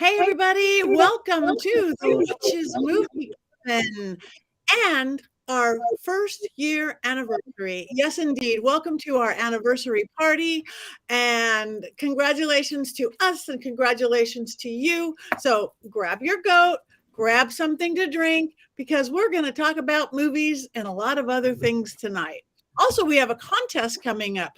Hey, everybody. Welcome to the Witches Movie Coven and our first year anniversary. Yes, indeed. Welcome to our anniversary party. And congratulations to us and congratulations to you. So grab your goat, grab something to drink, because we're going to talk about movies and a lot of other things tonight. Also, we have a contest coming up.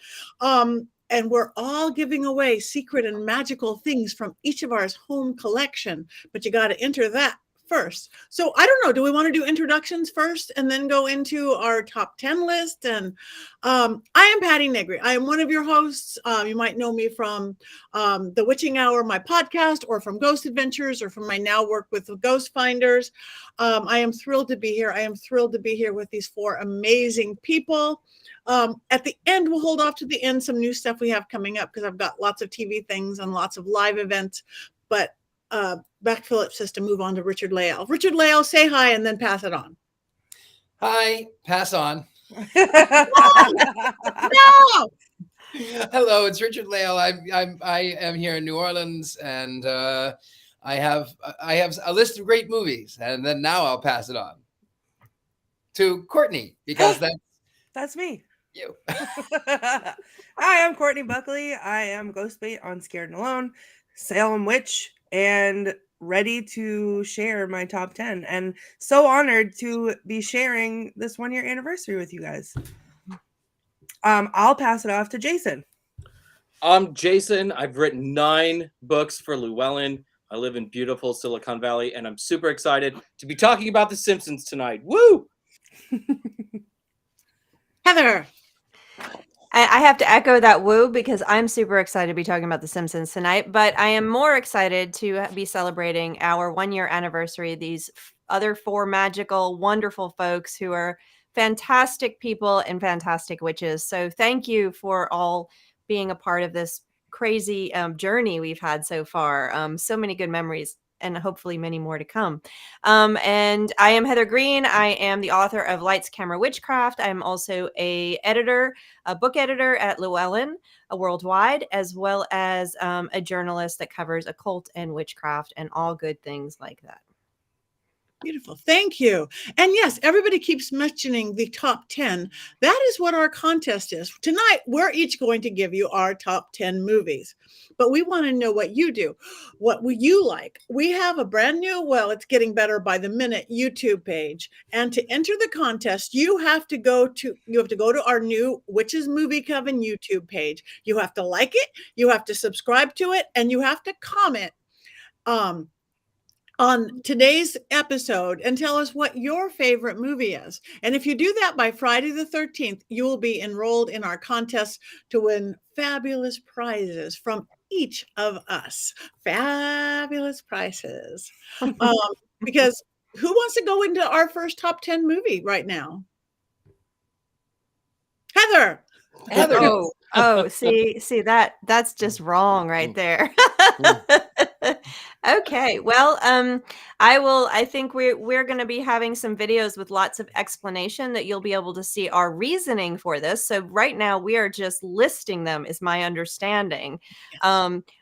And we're all giving away secret and magical things from each of our home collection, but you got to enter that first. So I don't know, do we want to do introductions first and then go into our top 10 list? And I am Patti Negri. I am one of your hosts. You might know me from The Witching Hour, my podcast, or from Ghost Adventures, or from my now work with the Ghost Finders. I am thrilled to be here. I am thrilled to be here with these four amazing people. At the end, we'll hold off to the end some new stuff we have coming up, because I've got lots of TV things and lots of live events. But back Philip says to move on to Richard-Lael. Richard-Lael, say hi and then pass it on. Hi, pass on. No! Hello, it's Richard-Lael. I am here in New Orleans, and I have a list of great movies, and then now I'll pass it on to Courtney, because that's me. You. Hi, I'm Courtney Buckley. I am Ghostbait on Scared and Alone, Salem Witch, and ready to share my top 10. And so honored to be sharing this 1-year anniversary with you guys. I'll pass it off to Jason. I'm Jason. I've written 9 books for Llewellyn. I live in beautiful Silicon Valley, and I'm super excited to be talking about The Simpsons tonight. Woo! Heather. I have to echo that woo, because I'm super excited to be talking about The Simpsons tonight, but I am more excited to be celebrating our 1-year anniversary. These other 4 magical, wonderful folks who are fantastic people and fantastic witches. So thank you for all being a part of this crazy journey we've had so far. So many good memories, and hopefully many more to come. And I am Heather Greene. I am the author of Lights, Camera, Witchcraft. I'm also a book editor at Llewellyn worldwide, as well as a journalist that covers occult and witchcraft and all good things like that. Beautiful. Thank you. And yes, everybody keeps mentioning the top 10. That is what our contest is. Tonight, we're each going to give you our top 10 movies, but we want to know what you do. What would you like? We have a brand new, well, it's getting better by the minute, YouTube page. And to enter the contest, you have to go to our new Witches Movie Coven YouTube page. You have to like it, you have to subscribe to it, and you have to comment on today's episode and tell us what your favorite movie is. And if you do that by Friday the 13th, you will be enrolled in our contest to win fabulous prizes from each of us. Fabulous prizes. Because who wants to go into our first top 10 movie right now? Heather. See that's just wrong right there. Okay, well, I think we're going to be having some videos with lots of explanation that you'll be able to see our reasoning for this. So right now we are just listing them, is my understanding,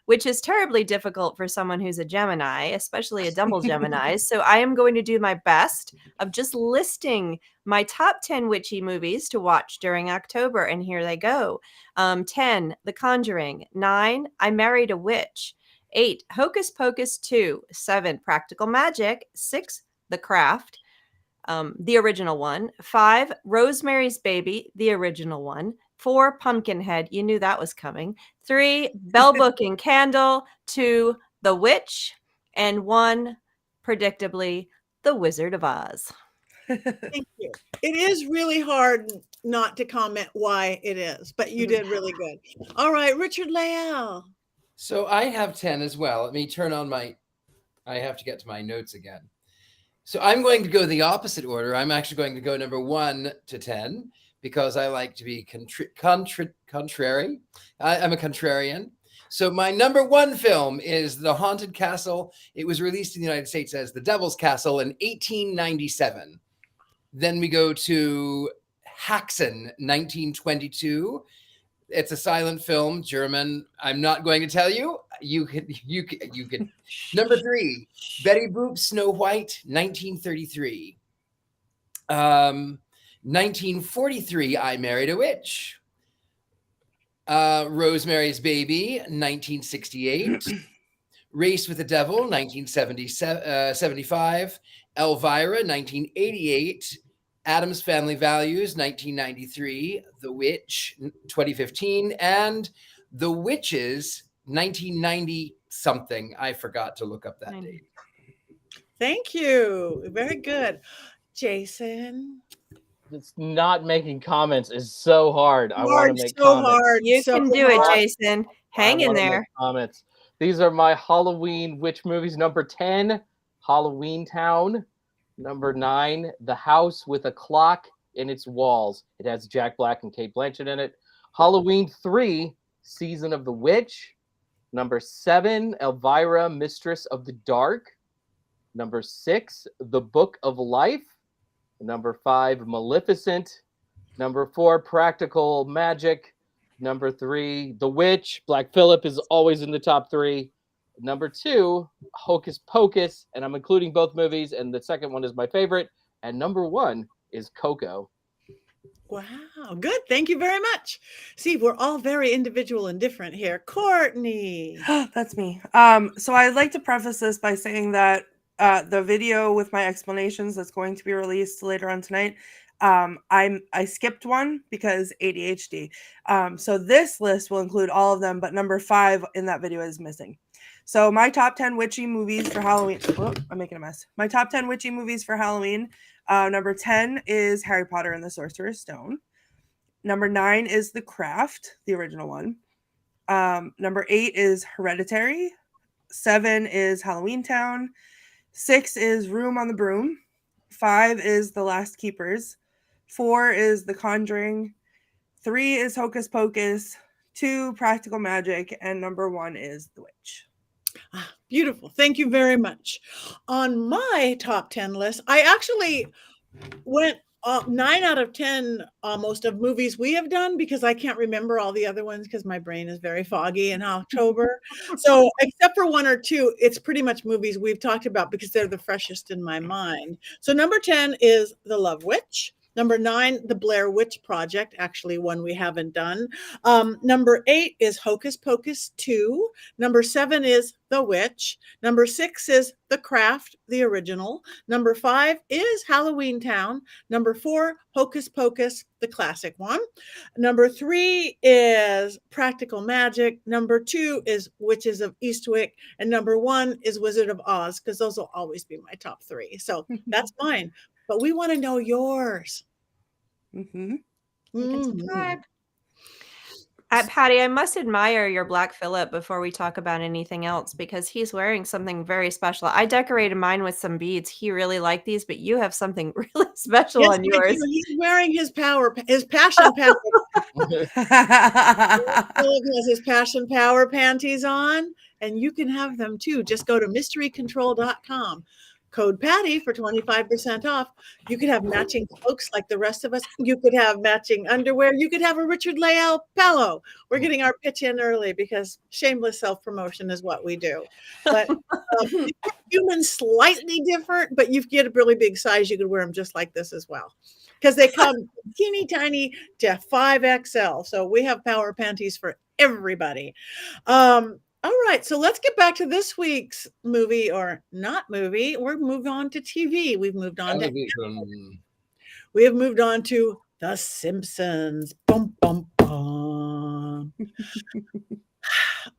which is terribly difficult for someone who's a Gemini, especially a double Gemini. So I am going to do my best of just listing my top 10 witchy movies to watch during October. And here they go. 10, The Conjuring. 9, I Married a Witch. 8, Hocus Pocus 2. 7, Practical Magic. 6, The Craft, the original one. 5, Rosemary's Baby, the original one. 4, Pumpkinhead. You knew that was coming. 3, Bell Book and Candle. 2, The Witch. And 1, predictably, The Wizard of Oz. Thank you. It is really hard not to comment why it is, but you did really good. All right, Richard-Lael. So I have 10 as well. Let me turn on I have to get to my notes again. So I'm going to go the opposite order. I'm actually going to go number 1 to 10, because I like to be contrary. I'm a contrarian. So my number 1 film is The Haunted Castle. It was released in the United States as The Devil's Castle in 1897. Then we go to Haxan, 1922. It's a silent film, German. I'm not going to tell you. You could. Number 3, Betty Boop, Snow White, 1933. 1943, I Married a Witch. Rosemary's Baby, 1968. Race with the Devil, 1975. Elvira, 1988. Addams Family Values, 1993. The Witch, 2015. And The Witches, 1990 something. I forgot to look up that date. Thank you. Very good. Jason. It's not making comments is so hard. I want to make so comments. hard. You so can do hard. it, Jason. Hang in there. Comments. These are my Halloween witch movies. Number 10, Halloween Town. Number 9, The House with a Clock in Its Walls. It has Jack Black and Cate Blanchett in it. Halloween 3, Season of the Witch. Number 7, Elvira, Mistress of the Dark. Number 6, The Book of Life. Number 5, Maleficent. Number 4, Practical Magic. Number 3, The Witch. Black Phillip is always in the top 3. Number 2, Hocus Pocus, and I'm including both movies, and the second one is my favorite. And number 1 is Coco. Wow, good. Thank you very much. See, we're all very individual and different here. Courtney. That's me. So I'd like to preface this by saying that the video with my explanations that's going to be released later on tonight, I skipped one because ADHD. So this list will include all of them, but number 5 in that video is missing. So my top 10 witchy movies for Halloween. Oh, I'm making a mess. My top 10 witchy movies for Halloween. Number 10 is Harry Potter and the Sorcerer's Stone. Number 9 is The Craft, the original one. Number 8 is Hereditary. 7 is Halloween Town. 6 is Room on the Broom. 5 is The Last Keepers. 4 is The Conjuring. 3 is Hocus Pocus. 2, Practical Magic. And number 1 is The Witch. Beautiful. Thank you very much. On my top 10 list, I actually went 9 out of 10 almost of movies we have done because I can't remember all the other ones because my brain is very foggy in October. So except for 1 or 2, it's pretty much movies we've talked about because they're the freshest in my mind. So number 10 is The Love Witch. Number 9, The Blair Witch Project, actually one we haven't done. Number 8 is Hocus Pocus 2. Number 7 is The Witch. Number 6 is The Craft, the original. Number 5 is Halloween Town. Number 4, Hocus Pocus, the classic one. Number 3 is Practical Magic. Number 2 is Witches of Eastwick. And number 1 is Wizard of Oz, because those will always be my top 3. So that's mine. But we want to know yours. Mm-hmm. Subscribe. Patty, I must admire your Black Phillip before we talk about anything else because he's wearing something very special. I decorated mine with some beads. He really liked these, but you have something really special on yours. He's wearing his passion power. Phillip has his passion power panties on, and you can have them too. Just go to mysterycontrol.com. Code Patty for 25% off. You could have matching cloaks like the rest of us. You could have matching underwear. You could have a Richard-Lael pillow. We're getting our pitch in early because shameless self-promotion is what we do. But humans slightly different, but you get a really big size. You could wear them just like this as well. Because they come teeny tiny to 5XL. So we have power panties for everybody. All right, so let's get back to this week's movie or not movie. We're moving on to TV. We've moved on we have moved on to The Simpsons. Bum, bum, bum.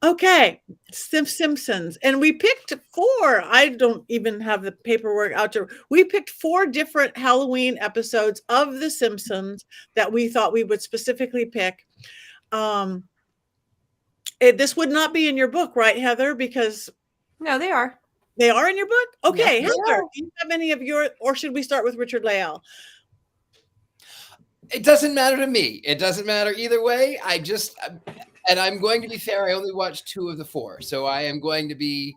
Okay, Simpsons. And we picked 4. I don't even have the paperwork out to. We picked 4 different Halloween episodes of The Simpsons that we thought we would specifically pick. This would not be in your book, right, Heather? Because no, they are. They are in your book? Okay, Yes, Heather, do you have any of your, or should we start with Richard-Lael? It doesn't matter to me. It doesn't matter either way. And I'm going to be fair. I only watched 2 of the 4. So I am going to be,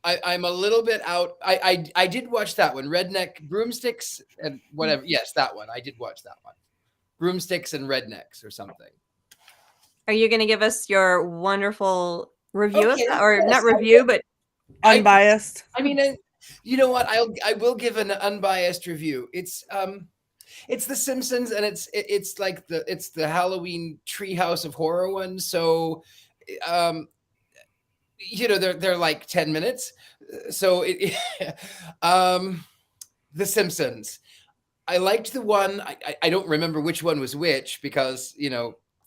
I'm a little bit out. I did watch that one, Redneck Broomsticks and whatever. Yes, that one. I did watch that one. Broomsticks and Rednecks or something. Are you going to give us your wonderful review of Okay, that? Or yes, not review, but Unbiased. I mean, you know what? I will give an unbiased review. It's The Simpsons, and it's like the Halloween Treehouse of Horror one. So, they're like 10 minutes. So The Simpsons. I liked the one. I don't remember which one was which because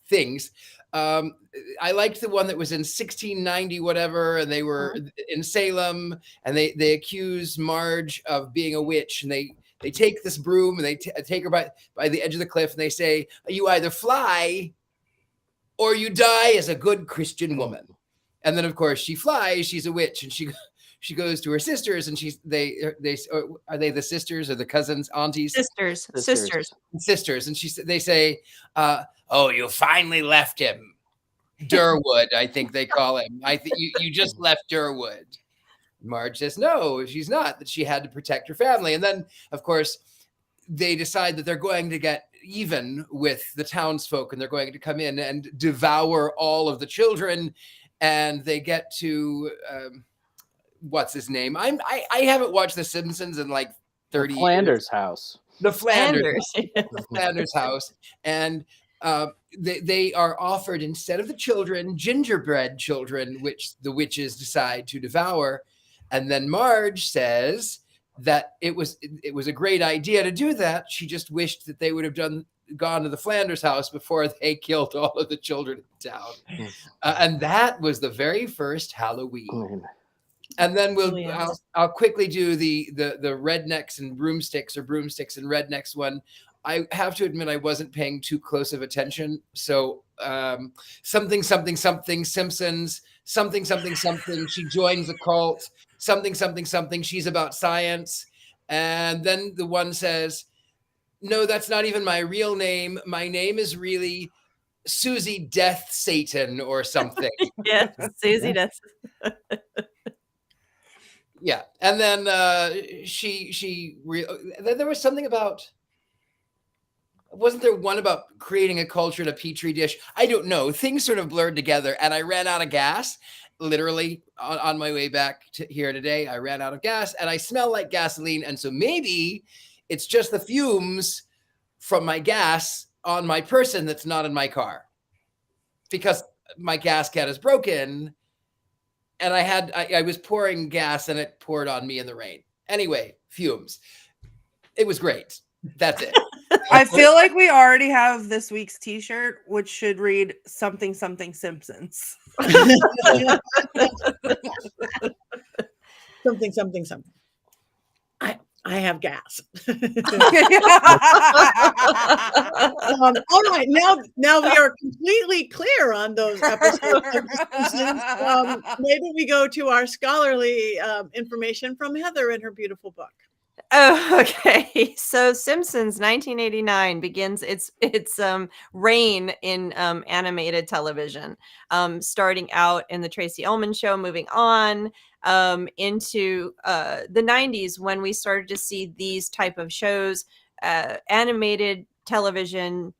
things. I liked the one that was in 1690 whatever, and they were in Salem, and they accuse Marge of being a witch, and they take this broom and they take her by the edge of the cliff, and they say, you either fly or you die as a good Christian woman. And then of course she flies. She's a witch, and she goes to her sisters, and are they the sisters or the cousins, aunties? Sisters. And they say, oh, you finally left him. Durwood, I think they call him. I think you just left Durwood. Marge says, no, she's not, that she had to protect her family. And then, of course, they decide that they're going to get even with the townsfolk, and they're going to come in and devour all of the children. And they get to, what's his name? I haven't watched The Simpsons in like 30 years. Flanders house. The Flanders house. And they are offered, instead of the children, gingerbread children, which the witches decide to devour. And then Marge says that it was a great idea to do that. She just wished that they would have gone to the Flanders house before they killed all of the children in town. And that was the very first Halloween. And then I'll quickly do the rednecks and broomsticks, or broomsticks and rednecks one. I have to admit I wasn't paying too close of attention. So something Simpsons, something she joins a cult, something she's about science. And then the one says, no, that's not even my real name. My name is really Susie Death Satan or something. Yeah, Susie Death. Yeah. And then there was something about, wasn't there one about creating a culture in a petri dish? I don't know. Things sort of blurred together, and I ran out of gas. Literally on my way back to here today, I ran out of gas, and I smell like gasoline. And so maybe it's just the fumes from my gas on my person that's not in my car, because my gas can is broken, and I was pouring gas and it poured on me in the rain. Anyway, fumes. It was great. That's it. I feel like we already have this week's t-shirt, which should read something Simpsons. Something. I have gas. All right, now we are completely clear on those episodes of The Simpsons. Maybe we go to our scholarly information from Heather in her beautiful book. Oh, okay. So Simpsons 1989 begins its reign in animated television, starting out in the Tracy Ullman Show, moving on into the 90s, when we started to see these type of shows, animated television,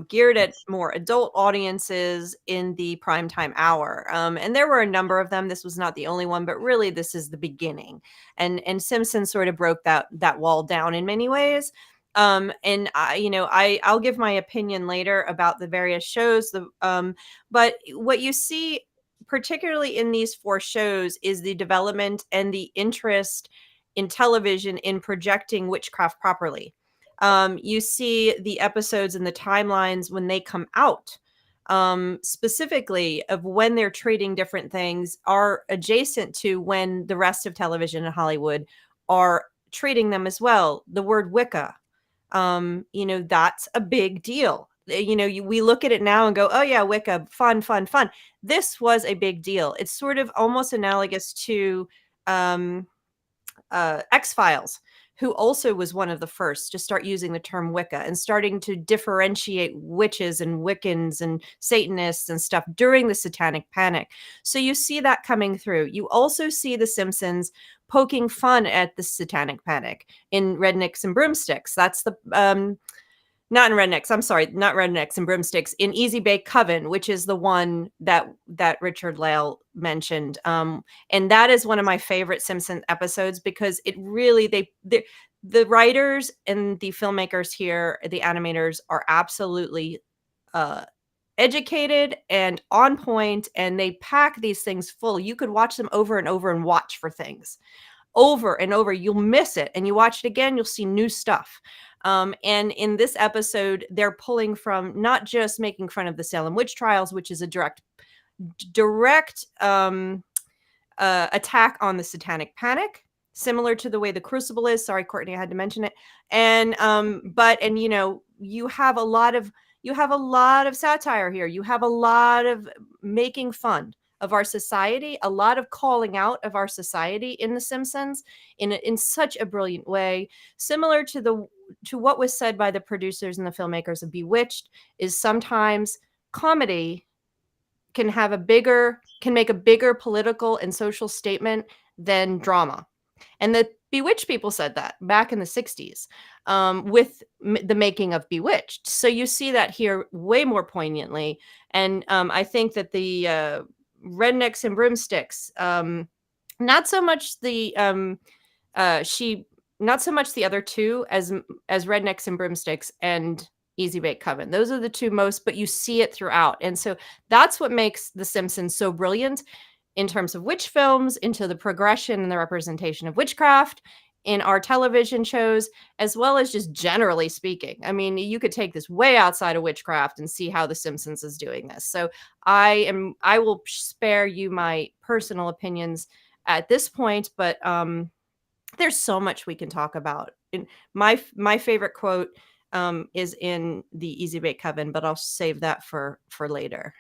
geared at more adult audiences in the primetime hour. And there were a number of them. This was not the only one, but really this is the beginning. And Simpsons sort of broke that wall down in many ways. And I'll give my opinion later about the various shows. But what you see, particularly in these 4 shows, is the development and the interest in television in projecting witchcraft properly. You see the episodes and the timelines when they come out, specifically of when they're treating different things, are adjacent to when the rest of television in Hollywood are treating them as well. The word Wicca, that's a big deal. We look at it now and go, oh yeah, Wicca, fun. This was a big deal. It's sort of almost analogous to X-Files, who also was one of the first to start using the term Wicca and starting to differentiate witches and Wiccans and Satanists and stuff during the Satanic Panic. So you see that coming through. You also see The Simpsons poking fun at the Satanic Panic in Rednecks and Broomsticks. That's the not in Rednecks. I'm sorry, not Rednecks and Broomsticks. In Easy Bake Coven, which is the one that Richard-Lael mentioned, and that is one of my favorite Simpsons episodes because it really the writers and the filmmakers here, the animators, are absolutely educated and on point, and they pack these things full. You could watch them over and over and watch for things over and over. You'll miss it, and you watch it again, you'll see new stuff. And in this episode, they're pulling from not just making fun of the Salem witch trials, which is a direct attack on the Satanic Panic, similar to the way the Crucible is. Sorry, Courtney, I had to mention it. And you know, you have a lot of satire here. You have a lot of making fun of our society, a lot of calling out of our society in The Simpsons in such a brilliant way, similar to what was said by the producers and the filmmakers of Bewitched. Is sometimes comedy can make a bigger political and social statement than drama. And the Bewitched people said that back in the 60s with the making of Bewitched. So you see that here way more poignantly. And I think that the Rednecks and Broomsticks, not so much the other two as Rednecks and Broomsticks and Easy Bake Coven. Those are the two most, but you see it throughout. And so that's what makes The Simpsons so brilliant in terms of witch films, into the progression and the representation of witchcraft in our television shows, as well as just generally speaking. I mean, you could take this way outside of witchcraft and see how The Simpsons is doing this. So I will spare you my personal opinions at this point, but there's so much we can talk about. My favorite quote is in the Easy Bake Coven, but I'll save that for later,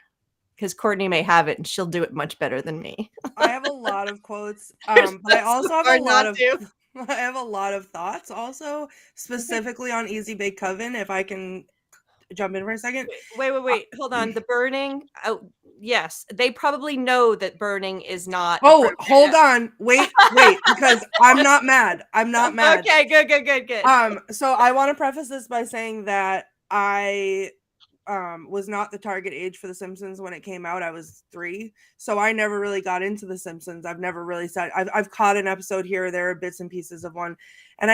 because Courtney may have it and she'll do it much better than me. I have a lot of quotes, but I also have a lot of I have a lot of thoughts also, specifically on Easy Bake Coven. If I can jump in for a second. Wait. Hold on. The burning. Oh, yes. They probably know that burning is not. Oh, hold on. Wait, because I'm not mad. I'm not mad. Okay, good. So I want to preface this by saying that I was not the target age for The Simpsons when it came out. I was 3, so I never really got into The Simpsons. I've never really said I've caught an episode here or there, bits and pieces of one, and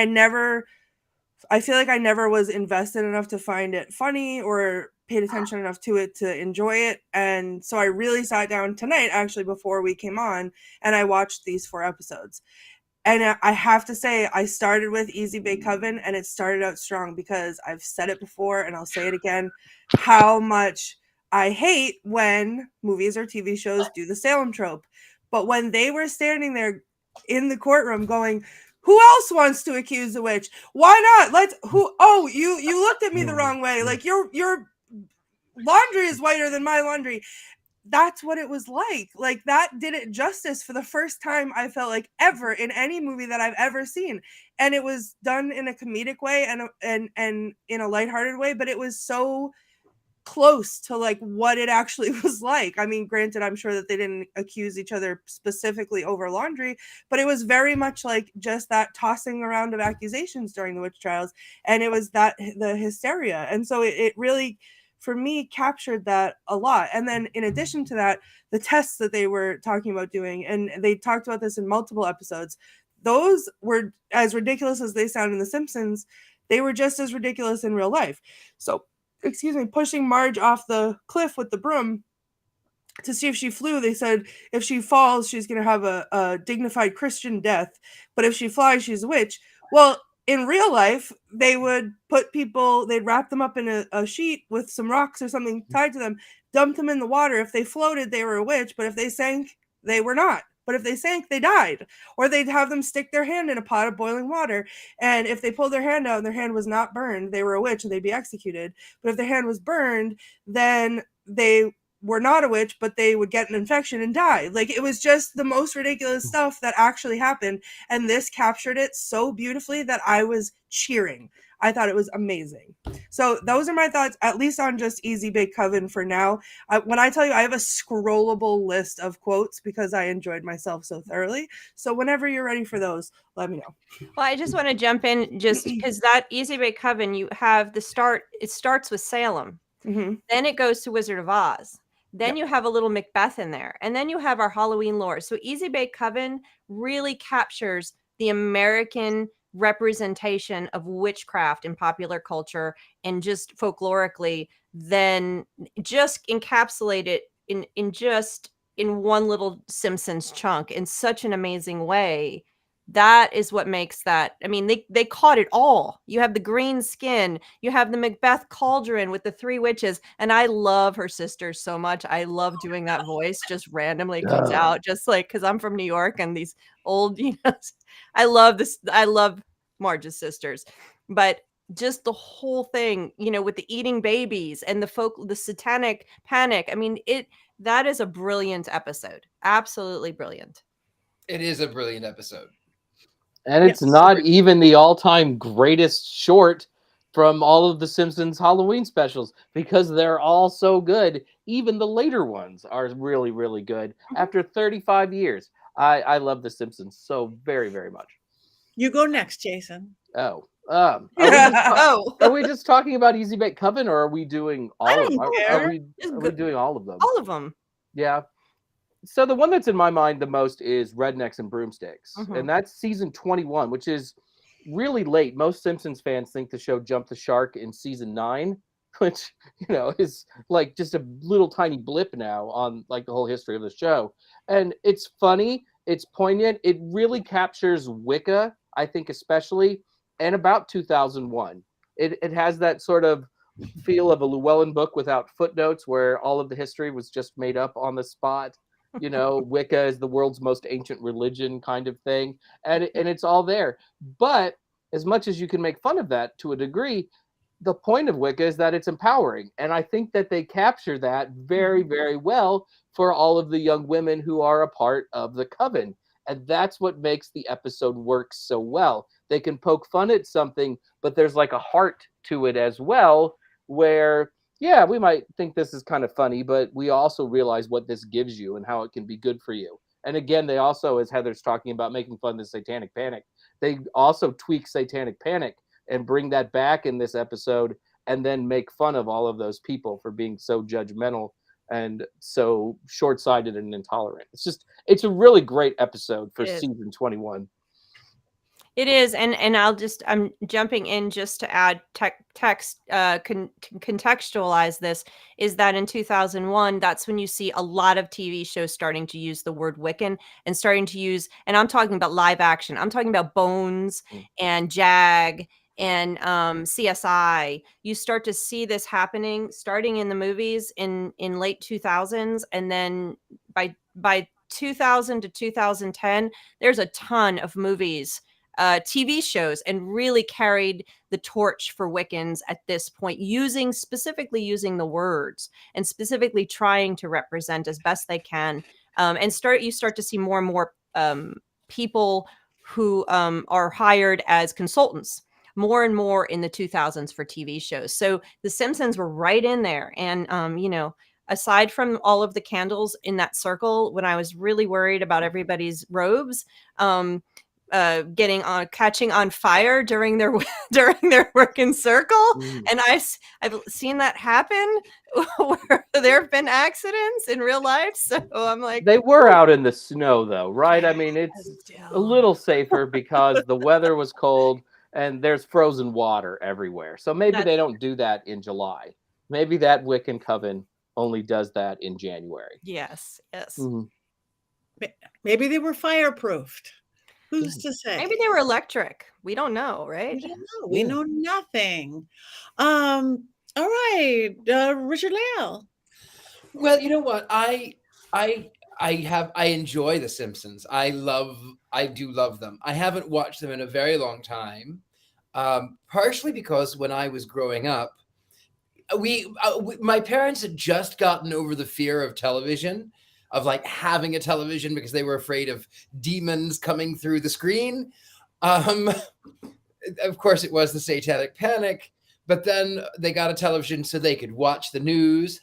I feel like I never was invested enough to find it funny or paid attention enough to it to enjoy it. And so I really sat down tonight, actually, before we came on, and I watched these 4 episodes. And I have to say, I started with Easy Bake Coven, and it started out strong because I've said it before, and I'll say it again, how much I hate when movies or TV shows do the Salem trope. But when they were standing there in the courtroom going, who else wants to accuse a witch? Why not? You looked at me the wrong way. Like, your laundry is whiter than my laundry. That's what it was like. Like, that did it justice for the first time, I felt like, ever in any movie that I've ever seen. And it was done in a comedic way and in a lighthearted way, but it was so close to like what it actually was like. I mean, granted, I'm sure that they didn't accuse each other specifically over laundry, but it was very much like just that tossing around of accusations during the witch trials. And it was the hysteria. And so it really, for me, captured that a lot. And then in addition to that, the tests that they were talking about doing, and they talked about this in multiple episodes, those were as ridiculous as they sound in The Simpsons. They were just as ridiculous in real life. So, pushing Marge off the cliff with the broom to see if she flew. They said if she falls, she's going to have a dignified Christian death. But if she flies, she's a witch. Well, in real life, they would they'd wrap them up in a sheet with some rocks or something tied to them, dump them in the water. If they floated, they were a witch. But if they sank, they were not. But if they sank, they died. Or they'd have them stick their hand in a pot of boiling water. And if they pulled their hand out and their hand was not burned, they were a witch and they'd be executed. But if their hand was burned, then they were not a witch, but they would get an infection and die. Like, it was just the most ridiculous stuff that actually happened. And this captured it so beautifully that I was cheering. I thought it was amazing. So those are my thoughts, at least on just Easy Bake Coven for now. When I tell you, I have a scrollable list of quotes because I enjoyed myself so thoroughly. So whenever you're ready for those, let me know. Well, I just want to jump in just because that Easy Bake Coven, you have the start. It starts with Salem. Mm-hmm. Then it goes to Wizard of Oz. Then you have a little Macbeth in there. And then you have our Halloween lore. So Easy Bake Coven really captures the American representation of witchcraft in popular culture and just folklorically, then just encapsulate it in one little Simpsons chunk in such an amazing way. That is what makes that. I mean, they caught it all. You have the green skin, you have the Macbeth cauldron with the three witches, and I love her sisters so much. I love doing that voice, just randomly comes out, just like because I'm from New York and these old, I love this. I love Marge's sisters, but just the whole thing, with the eating babies and the satanic panic. I mean, that is a brilliant episode. Absolutely brilliant. It is a brilliant episode. And it's not even the all-time greatest short from all of the Simpsons Halloween specials because they're all so good. Even the later ones are really, really good. After 35 years, I love the Simpsons so very, very much. You go next, Jason. Oh. Oh. Are we just talking about Easy Bake Coven, or are we doing all of them? Are we doing all of them? All of them. Yeah. So the one that's in my mind the most is Rednecks and Broomsticks. Mm-hmm. And that's season 21, which is really late. Most Simpsons fans think the show jumped the shark in season 9, which, is like just a little tiny blip now on like the whole history of the show. And it's funny. It's poignant. It really captures Wicca, I think, especially, and about 2001. It has that sort of feel of a Llewellyn book without footnotes where all of the history was just made up on the spot. Wicca is the world's most ancient religion kind of thing. And it's all there. But as much as you can make fun of that to a degree, the point of Wicca is that it's empowering. And I think that they capture that very, very well for all of the young women who are a part of the Coven. And that's what makes the episode work so well. They can poke fun at something, but there's like a heart to it as well, where, yeah, we might think this is kind of funny, but we also realize what this gives you and how it can be good for you. And again, they also, as Heather's talking about making fun of the Satanic Panic, they also tweak Satanic Panic and bring that back in this episode and then make fun of all of those people for being so judgmental and so short-sighted and intolerant. It's a really great episode for season 21. It is, and I'm jumping in just to add text, contextualize this, is that in 2001, that's when you see a lot of TV shows starting to use the word Wiccan and starting to use, and I'm talking about live action. I'm talking about Bones and Jag and CSI. You start to see this happening starting in the movies in late 2000s, and then by 2000 to 2010, there's a ton of movies, TV shows, and really carried the torch for Wiccans at this point, specifically using the words and specifically trying to represent as best they can. You start to see more and more people who are hired as consultants more and more in the 2000s for TV shows. So The Simpsons were right in there. And, aside from all of the candles in that circle, when I was really worried about everybody's robes, catching on fire during their working circle. And I've seen that happen where there have been accidents in real life. So I'm like, they were out in the snow though, right? I mean, it's a little safer because the weather was cold and there's frozen water everywhere. So maybe they don't do that in July. Maybe that Wiccan Coven only does that in January. Yes. Mm-hmm. Maybe they were fireproofed. Who's to say? Maybe they were electric. We don't know, right? We don't know. We know nothing. All right, Richard-Lael. Well, you know what? I enjoy The Simpsons. I do love them. I haven't watched them in a very long time, partially because when I was growing up, my parents had just gotten over the fear of television, of like having a television, because they were afraid of demons coming through the screen. Of course, it was the Satanic Panic, but then they got a television so they could watch the news.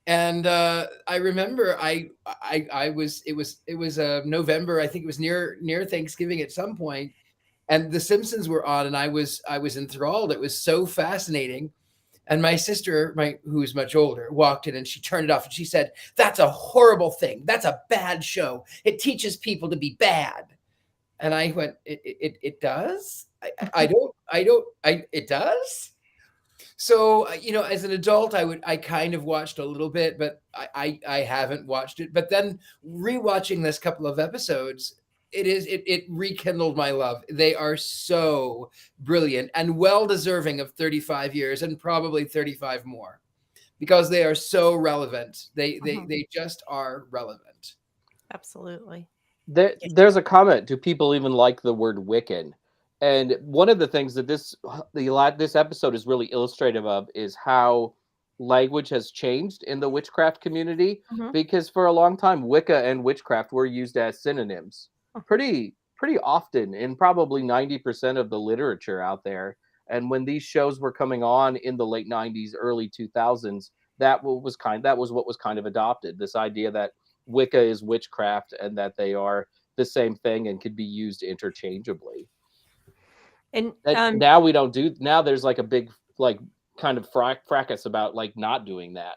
And I remember it was November. I think it was near Thanksgiving at some point, and The Simpsons were on, and I was enthralled. It was so fascinating. And my sister, who's much older, walked in and she turned it off and she said, "That's a horrible thing. That's a bad show. It teaches people to be bad." And I went, "It does? It does?" So, as an adult, I kind of watched a little bit, but I haven't watched it. But then rewatching this couple of episodes, it rekindled my love. They are so brilliant and well deserving of 35 years and probably 35 more, because they are so relevant. They just are relevant. Absolutely. There's a comment. Do people even like the word Wiccan? And one of the things that this episode is really illustrative of is how language has changed in the witchcraft community. Because for a long time, Wicca and witchcraft were used as synonyms pretty often in probably 90% of the literature out there. And when these shows were coming on in the late 90s, early 2000s, that was what was kind of adopted. This idea that Wicca is witchcraft and that they are the same thing and could be used interchangeably. And now we don't do. Now there's like a big kind of fracas about like not doing that,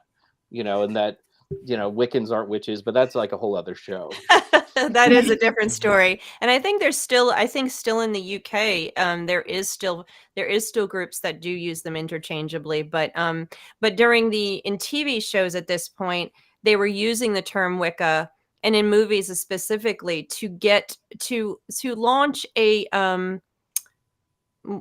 and that Wiccans aren't witches, but that's like a whole other show. That is a different story. And I think still in the UK, there is still groups that do use them interchangeably, but in TV shows at this point, they were using the term Wicca, and in movies specifically to get to launch a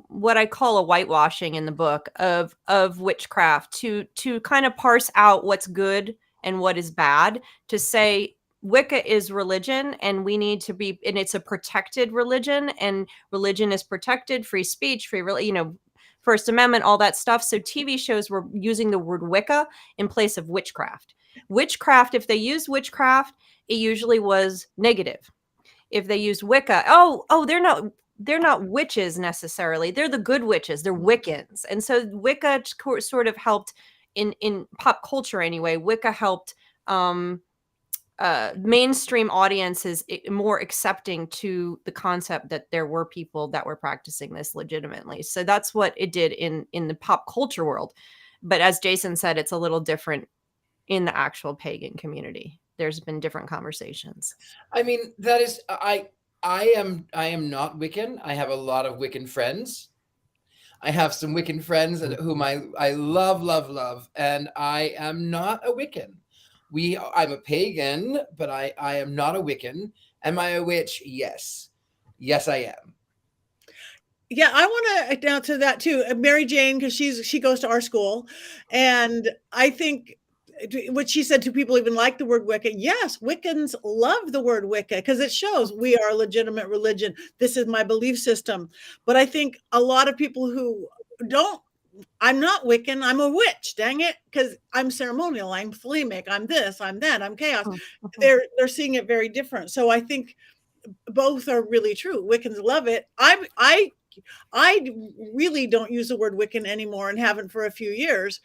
what I call a whitewashing in the book of witchcraft, to kind of parse out what's good and what is bad, to say Wicca is religion and we need to be, and it's a protected religion, and religion is protected, free speech, First Amendment, all that stuff. So TV shows were using the word Wicca in place of witchcraft. Witchcraft, if they used witchcraft, it usually was negative. If they used Wicca, they're not witches necessarily. They're the good witches. They're Wiccans. And so Wicca sort of helped in pop culture anyway. Wicca helped mainstream audiences more accepting to the concept that there were people that were practicing this legitimately. So that's what it did in the pop culture world. But as Jason said, it's a little different in the actual pagan community. There's been different conversations. I mean, that is, I am not Wiccan. I have a lot of Wiccan friends. I have some Wiccan friends whom I love, and I am not a Wiccan. I'm a pagan, but I am not a Wiccan. Am I a witch? Yes, I am. Yeah, I want to down to that too. Mary Jane, because she goes to our school, and I think what she said, do people even like the word Wicca? Yes, Wiccans love the word Wicca because it shows we are a legitimate religion. This is my belief system. But I think a lot of people who don't, I'm not Wiccan, I'm a witch, dang it, because I'm ceremonial, I'm Thelemic, I'm this, I'm that, I'm chaos. They're seeing it very different. So I think both are really true. Wiccans love it. I really don't use the word Wiccan anymore and haven't for a few years.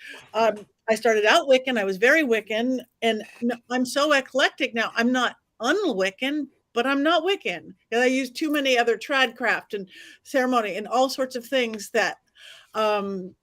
I started out Wiccan. I was very Wiccan, and I'm so eclectic now. I'm not un-Wiccan, but I'm not Wiccan. And I use too many other tradcraft and ceremony and all sorts of things that I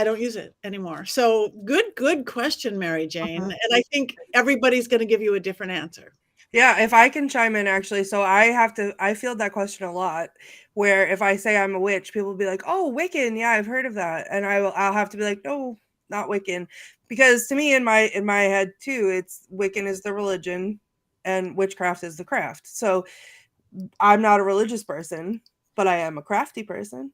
don't use it anymore. So good question, Mary Jane. And I think everybody's going to give you a different answer. Yeah, if I can chime in, actually. So I field that question a lot, where if I say I'm a witch, people will be like, "Oh, Wiccan, yeah, I've heard of that." And I'll have to be like, "No, not Wiccan." Because to me, in my head too, it's Wiccan is the religion and witchcraft is the craft. So I'm not a religious person, but I am a crafty person.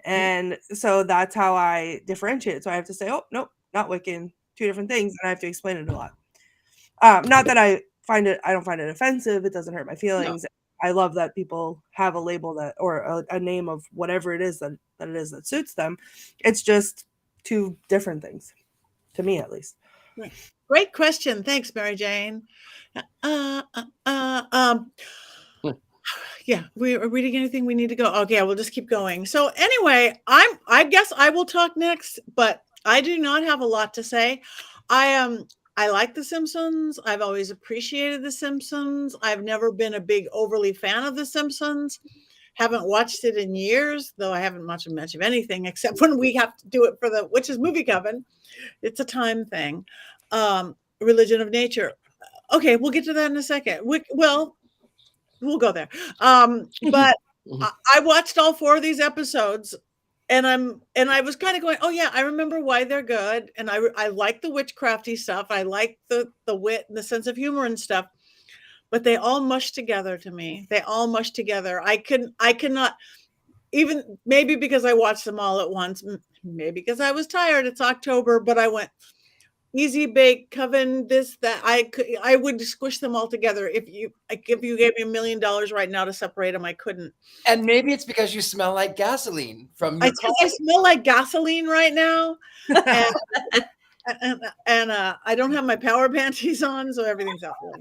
And so that's how I differentiate it. So I have to say, "Oh, nope, not Wiccan," two different things, and I have to explain it a lot. Not that I don't find it offensive. It doesn't hurt my feelings. No. I love that people have a label that, or a name of whatever it is that that it is that suits them. It's just two different things, to me at least. Great question. Thanks, Mary Jane. Yeah, we are reading anything we need to go. Okay, we'll just keep going. So anyway, I guess I will talk next, but I do not have a lot to say. I like The Simpsons. I've always appreciated The Simpsons. I've never been a big overly fan of The Simpsons. Haven't watched it in years, though I haven't watched much of anything except when we have to do it for the Witches Movie Coven. It's a time thing. Religion of Nature. Okay, we'll get to that in a second. Well, we'll go there. But I watched all 4 of these episodes, and I was kind of going, oh yeah, I remember why they're good, and I like the witchcrafty stuff. I like the wit and the sense of humor and stuff. But they all mush together to me. They all mush together. I cannot, even maybe because I watched them all at once, maybe because I was tired. It's October, but I went easy bake, Coven, this, that. I would squish them all together. If you gave me $1 million right now to separate them, I couldn't. And maybe it's because you smell like gasoline from your car. I smell like gasoline right now. And I don't have my power panties on, so everything's out the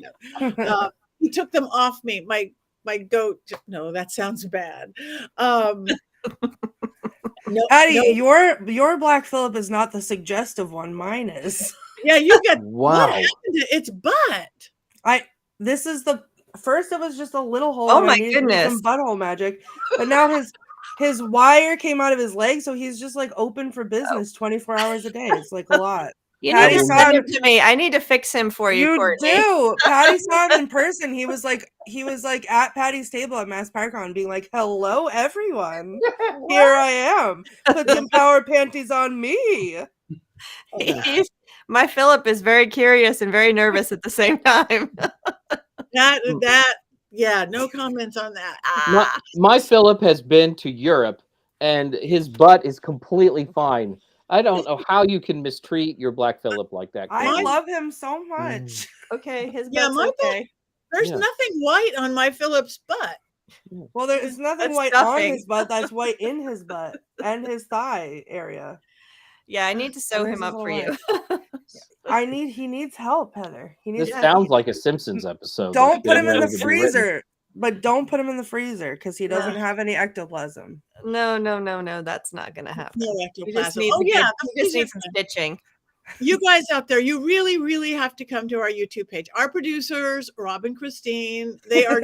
window. He took them off me. My goat. No, that sounds bad. No, Patti, your Black Phillip is not the suggestive one. Mine is. Yeah, you got wow. What happened to its butt? This is the first. It was just a little hole. Oh my goodness! goodness. Some butthole magic, but now his wire came out of his leg, so he's just like open for business 24 hours a day. It's like a lot. You Patti need to saw send him him to me. I need to fix him for you, Courtney. do. Patti saw him in person. He was like at Patty's table at Mass PowerCon, being like, "Hello, everyone. Here I am. Put some power panties on me." My Philip is very curious and very nervous at the same time. Yeah, no comments on that. My Philip has been to Europe, and his butt is completely fine. I don't know how you can mistreat your Black Phillip like that. I love him so much. Okay, his Yeah, butt's my okay. There's nothing white on my Philip's butt. Well, there's nothing That's white stuffing. on his butt. That's white in his butt and his thigh area. Yeah, I need to sew him up for you. He needs help, Heather. This sounds like a Simpsons episode. Don't put him in the freezer. But don't put him in the freezer because he doesn't have any ectoplasm. No. That's not going to happen. No He ectoplasm. just needs, he just needs some stitching. You guys out there, you really, really have to come to our YouTube page. Our producers, Rob and Christine, they are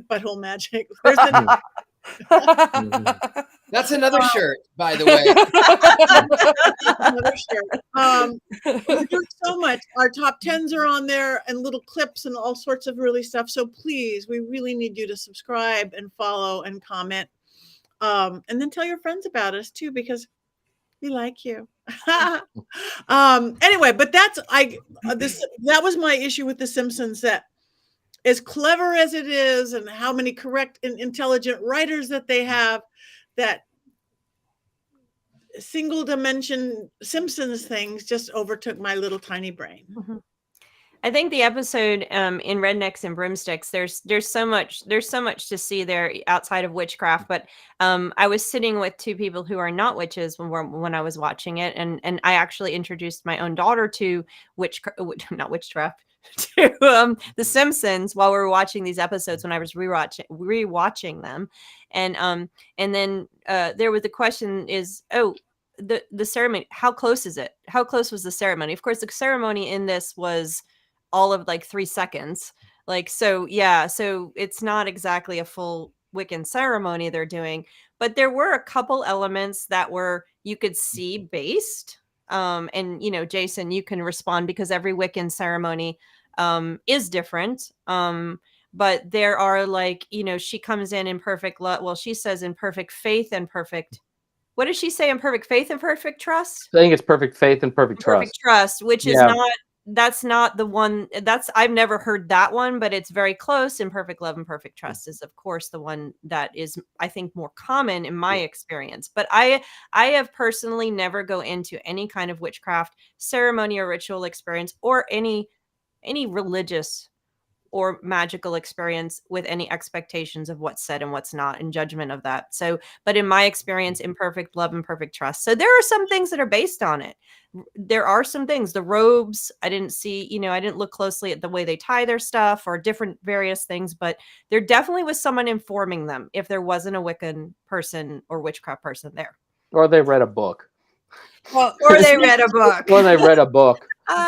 butthole magic. There's That's another shirt, by the way. another shirt. We're doing so much. Our top 10s are on there and little clips and all sorts of really stuff. So please, we really need you to subscribe and follow and comment. And then tell your friends about us too, because we like you. Anyway, but that was my issue with The Simpsons, that as clever as it is and how many correct and intelligent writers that they have, that single dimension Simpsons things just overtook my little tiny brain. Mm-hmm. I think the episode in Rednecks and Broomsticks, there's so much to see there outside of witchcraft. But I was sitting with 2 people who are not witches when I was watching it, and I actually introduced my own daughter to not witchcraft, to The Simpsons while we were watching these episodes when I was rewatching them, and then there was the question is, the ceremony, how close is it? How close was the ceremony? Of course, the ceremony in this was all of like 3 seconds. So it's not exactly a full Wiccan ceremony they're doing, but there were a couple elements that you could see based. And Jason, you can respond because every Wiccan ceremony is different. But there are she comes in perfect love. Well, she says in perfect faith and perfect. What does she say? In perfect faith and perfect trust? I think it's perfect faith and perfect trust. Which is not. That's not the one. I've never heard that one, but it's very close. In perfect love and perfect trust is, of course, the one that is, I think, more common in my experience. But I have personally never go into any kind of witchcraft ceremony or ritual experience or any religious or magical experience with any expectations of what's said and what's not and judgment of that. So, but in my experience, imperfect love and perfect trust. So there are some things that are based on it. There are some things, the robes, I didn't see, I didn't look closely at the way they tie their stuff or different various things, but there definitely was someone informing them if there wasn't a Wiccan person or witchcraft person there. Or they read a book. Well, Or they read a book. Or they read a book.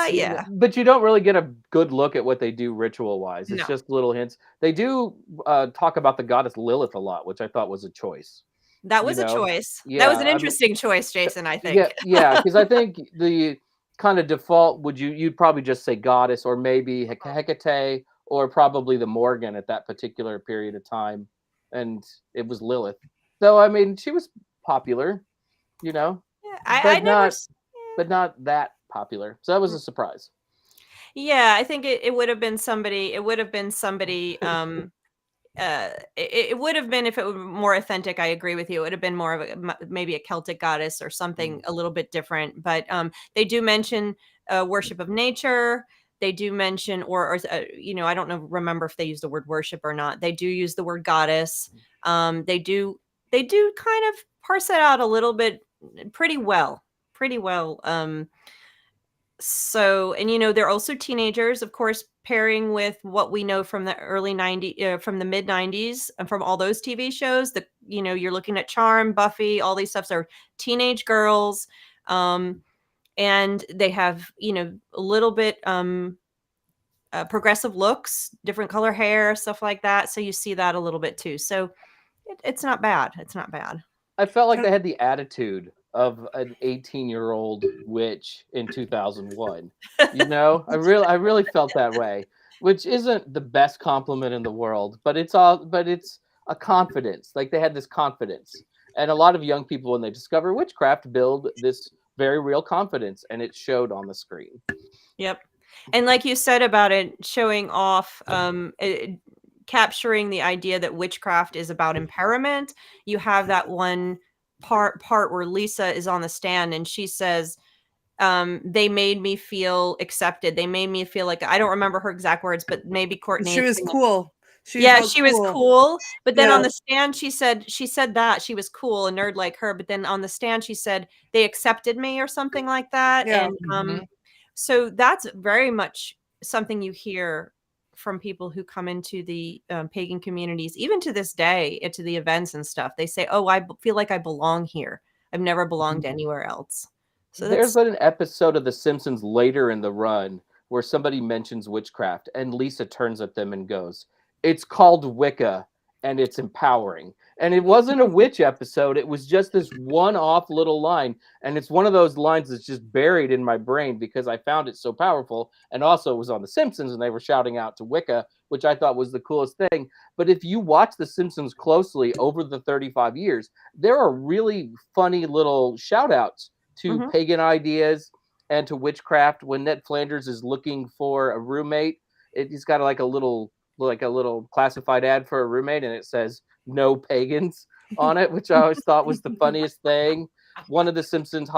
Yeah. But you don't really get a good look at what they do ritual-wise. It's No. just little hints. They do talk about the goddess Lilith a lot, which I thought was a choice. That was You a know? choice. Yeah, That was an I mean- interesting choice, Jason, I think. Yeah, because I think the kind of default you'd probably just say goddess or maybe Hecate or probably the Morgan at that particular period of time, and it was Lilith. So I mean, she was popular, Yeah, but I never. but not that popular. So that was a surprise. Yeah, I think it would have been somebody. It would have been somebody. It would have been if it were more authentic. I agree with you. It would have been more of maybe a Celtic goddess or something a little bit different. But they do mention worship of nature. They do mention, or I don't know, remember if they use the word worship or not. They do use the word goddess. They do kind of parse it out a little bit, pretty well. So, and they're also teenagers, of course, pairing with what we know from the early 90s, from the mid 90s, and from all those TV shows. You're looking at Charm, Buffy, all these stuff are teenage girls, and they have a little bit progressive looks, different color hair, stuff like that. So you see that a little bit too. So it's not bad. It's not bad. I felt like they had the attitude of an 18-year-old witch in 2001. I really felt that way, which isn't the best compliment in the world, but it's a confidence. Like they had this confidence. And a lot of young people, when they discover witchcraft, build this very real confidence, and it showed on the screen. Yep. And like you said about it showing off, capturing the idea that witchcraft is about empowerment. You have that one part where Lisa is on the stand and she says, they made me feel accepted. They made me feel like, I don't remember her exact words, but maybe Courtney. She was cool. She was cool. But then on the stand, she said that she was cool, a nerd like her. But then on the stand, she said they accepted me or something like that. Yeah. And so that's very much something you hear from people who come into the pagan communities, even to this day, to the events and stuff. They say, oh, I feel like I belong here. I've never belonged anywhere else. So there's an episode of The Simpsons later in the run where somebody mentions witchcraft and Lisa turns at them and goes, "It's called Wicca and it's empowering." And it wasn't a witch episode. It was just this one-off little line. And it's one of those lines that's just buried in my brain because I found it so powerful. And also it was on The Simpsons and they were shouting out to Wicca, which I thought was the coolest thing. But if you watch The Simpsons closely over the 35 years, there are really funny little shout-outs to pagan ideas and to witchcraft. When Ned Flanders is looking for a roommate, he's got like a little classified ad for a roommate, and it says "No pagans" on it, which I always thought was the funniest thing. One of the Simpsons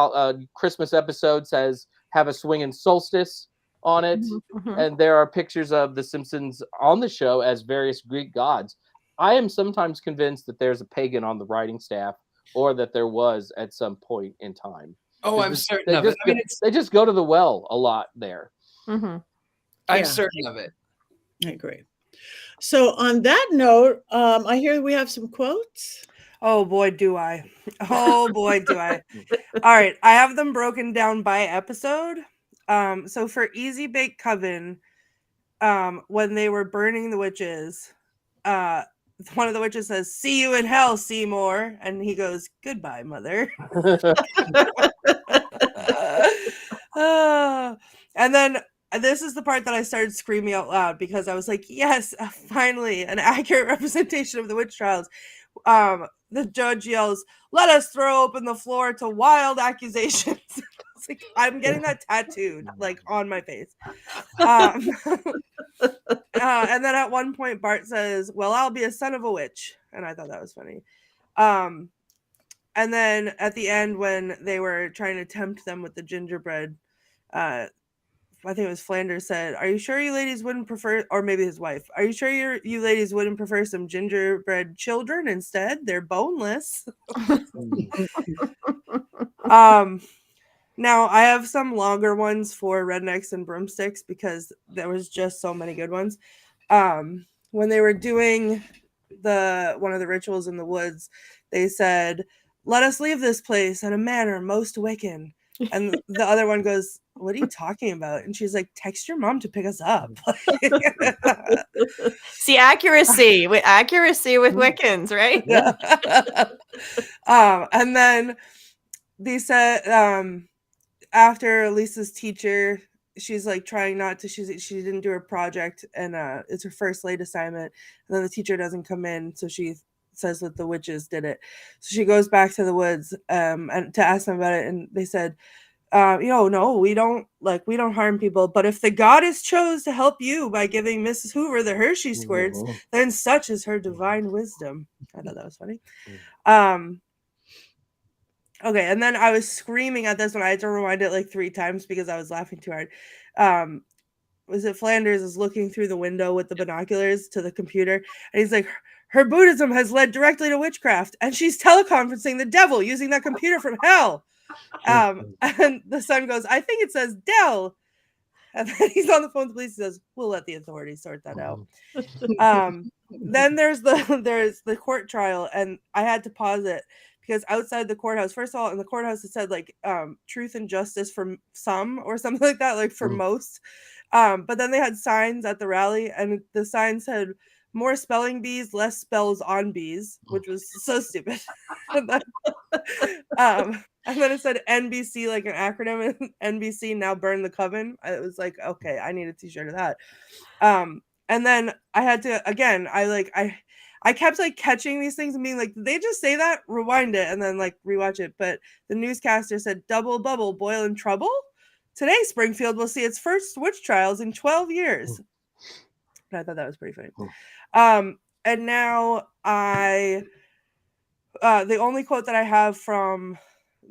Christmas episodes says "Have a swinging solstice" on it, and there are pictures of the Simpsons on the show as various Greek gods. I am sometimes convinced that there's a pagan on the writing staff, or that there was at some point in time. Oh, I'm certain of it. They just go to the well a lot there. I'm certain of it. I agree. So on that note, I hear we have some quotes. Oh boy, do I. Oh boy, do I. All right. I have them broken down by episode. So for Easy Bake Coven, when they were burning the witches, one of the witches says, "See you in hell, Seymour." And he goes, "Goodbye, mother." And then this is the part that I started screaming out loud because I was like, yes, finally, an accurate representation of the witch trials. The judge yells, "Let us throw open the floor to wild accusations." It's like, I'm getting that tattooed like on my face. And then at one point Bart says, "Well, I'll be a son of a witch." And I thought that was funny. And then at the end, when they were trying to tempt them with the gingerbread I think it was Flanders said, "Are you sure you ladies wouldn't prefer," or maybe his wife, "Are you sure you ladies wouldn't prefer some gingerbread children instead? They're boneless." Now I have some longer ones for rednecks and broomsticks because there was just so many good ones. When they were doing one of the rituals in the woods, they said, "Let us leave this place in a manner most Wiccan." And the other one goes, "What are you talking about?" And she's like, "Text your mom to pick us up." See, accuracy with Wiccans, right? Yeah. And then they said, after Lisa's teacher, she's like trying not to, she didn't do her project, and it's her first late assignment, and then the teacher doesn't come in, so she says that the witches did it. So she goes back to the woods and to ask them about it, and they said, no, we don't harm people, but if the goddess chose to help you by giving Mrs. Hoover the Hershey squirts, then such is her divine wisdom. I thought that was funny. Okay, and then I was screaming at this one. I had to rewind it like 3 times because I was laughing too hard. Was it Flanders is looking through the window with the binoculars to the computer, and he's like, "Her Buddhism has led directly to witchcraft, and she's teleconferencing the devil using that computer from hell." And the son goes, "I think it says Dell." And then he's on the phone to police. He says, "We'll let the authorities sort that out." Then there's the court trial, and I had to pause it because outside the courthouse, first of all, in the courthouse it said like truth and justice for some or something like that, like for most. But then they had signs at the rally, and the sign said, "More spelling bees, less spells on bees," which was so stupid. And then it said NBC, like an acronym, and NBC now burn the Coven. It was like, okay, I need a t-shirt of that. And then I had to, again, I kept like catching these things and being like, "Did they just say that?" Rewind it and then like rewatch it. But the newscaster said, "Double bubble, boil in trouble. Today, Springfield will see its first witch trials in 12 years. And I thought that was pretty funny. And now the only quote that I have from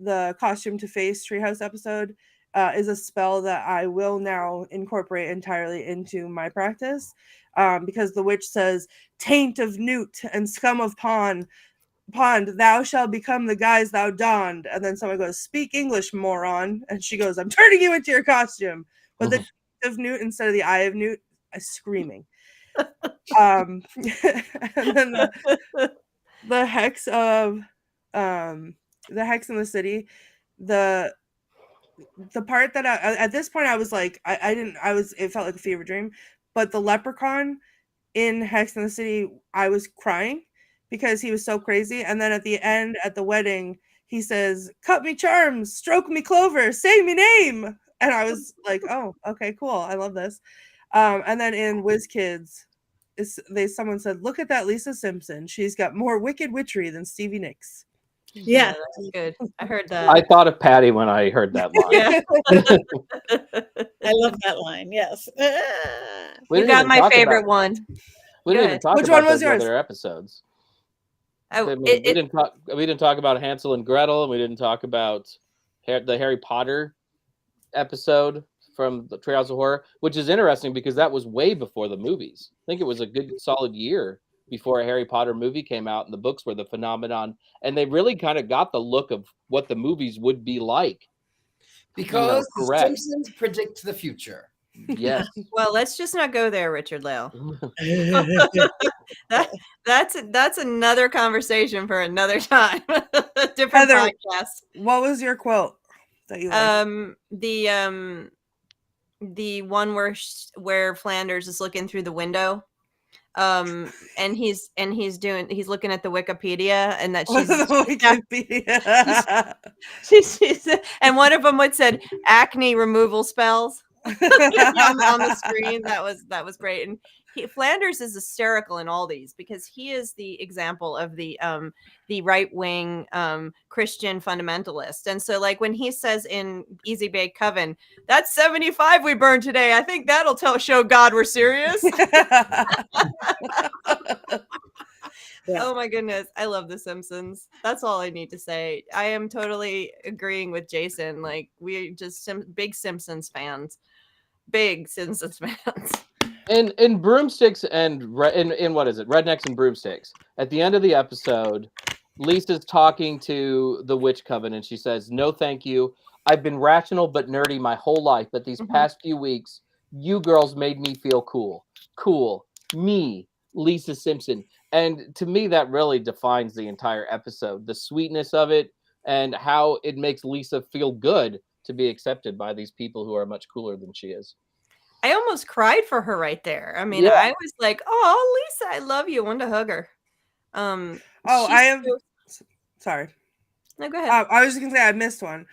the Costume to Face Treehouse episode is a spell that I will now incorporate entirely into my practice. Because the witch says, "Taint of newt and scum of pond, thou shalt become the guise thou donned." And then someone goes, "Speak English, moron." And she goes, "I'm turning you into your costume." But the taint of newt instead of the eye of newt, I'm screaming. And then the hex of the hex in the city, the part that at this point I was like, it felt like a fever dream. But the leprechaun in Hex in the City, I was crying because he was so crazy. And then at the end, at the wedding, he says, "Cut me charms, stroke me clover, say me name." And I was like, oh, okay, cool. I love this. And then in Whiz Kids, someone said, "Look at that Lisa Simpson. She's got more wicked witchery than Stevie Nicks." Yeah, that's good. I heard that. I thought of Patty when I heard that line. Yeah. I love that line. Yes. You got my favorite one. We didn't even talk Which about one was those yours? other episodes. Oh, we didn't talk about Hansel and Gretel, and we didn't talk about the Harry Potter episode from the Treehouse of Horror, which is interesting because that was way before the movies. I think it was a good solid year before a Harry Potter movie came out, and the books were the phenomenon, and they really kind of got the look of what the movies would be like. Because the Simpsons predict the future. Yes. Well, let's just not go there, Richard-Lael. That's another conversation for another time. Different Heather, podcast. What was your quote that you liked? The one where Flanders is looking through the window. And he's looking at the Wikipedia, and that she's and one of them would said acne removal spells on the screen. That was great. And Flanders is hysterical in all these because he is the example of the right-wing Christian fundamentalist. And so like when he says in Easy Bake Coven, "That's 75 we burned today. I think that'll show God we're serious." Yeah. Oh my goodness. I love The Simpsons. That's all I need to say. I am totally agreeing with Jason. Like we're just big Simpsons fans. big Simpsons fans. In Broomsticks and in what is it? Rednecks and Broomsticks. At the end of the episode, Lisa's talking to the Witch Coven, and she says, "No, thank you. I've been rational but nerdy my whole life, but these past few weeks, you girls made me feel cool. Cool. Me, Lisa Simpson." And to me, that really defines the entire episode. The sweetness of it and how it makes Lisa feel good to be accepted by these people who are much cooler than she is. I almost cried for her right there. I mean, Yeah. I was like, "Oh, Lisa, I love you." I wanted to hug her. I have. Sorry. No, go ahead. I was just gonna say I missed one.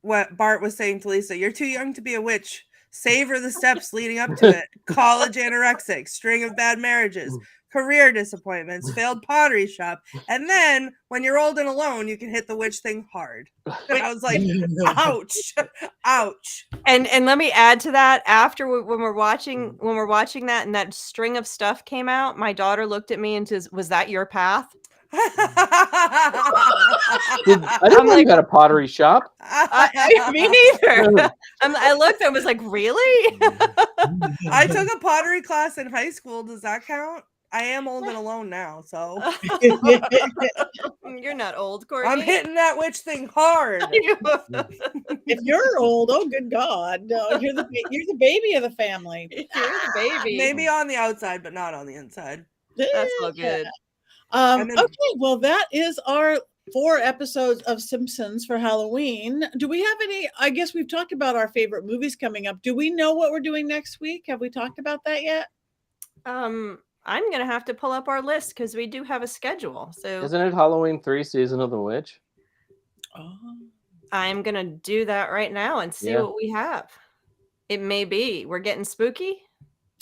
What Bart was saying to Lisa: "You're too young to be a witch. Savor the steps leading up to it. College anorexic, string of bad marriages, career disappointments, failed pottery shop, and then when you're old and alone, you can hit the witch thing hard." And I was like, "Ouch, ouch." And let me add to that. After when we're watching that and that string of stuff came out, my daughter looked at me and says, "Was that your path?" I didn't know you got a pottery shop. Me neither. I looked and was like, "Really?" I took a pottery class in high school. Does that count? I am old and alone now, so You're not old, Courtney. I'm hitting that witch thing hard. If you're old, oh good God, no, you're the baby of the family. You're the baby. Maybe on the outside, but not on the inside. That's all good. Okay, well, that is our 4 episodes of Simpsons for Halloween. Do we have any? I guess we've talked about our favorite movies coming up. Do we know what we're doing next week? Have we talked about that yet? I'm gonna have to pull up our list because we do have a schedule. So Isn't it Halloween 3 Season of the Witch? Oh. I'm gonna do that right now and see what we have. It may be. We're getting spooky.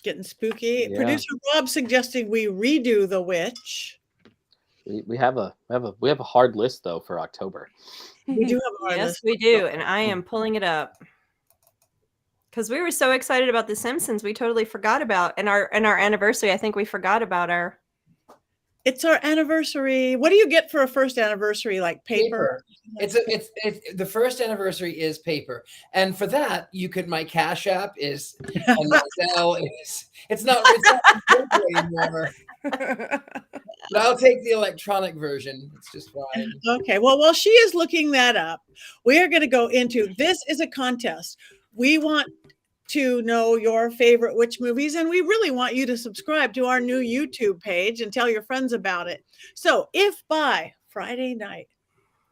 Getting spooky. Yeah. Producer Rob suggesting we redo The Witch. We have a hard list though for October. We do have a hard Yes, list. we do, and I am pulling it up because we were so excited about The Simpsons, we totally forgot about and our anniversary. I think we forgot about our. It's our anniversary. What do you get for a first anniversary? Like paper? It's the first anniversary is paper, and for that you could. My Cash App is and my Zelle is. It's not paper anymore. But I'll take the electronic version. It's just fine. Okay. Well, while she is looking that up, we are going to go into this is a contest. We want to know your favorite witch movies, and we really want you to subscribe to our new YouTube page and tell your friends about it. So if by Friday night,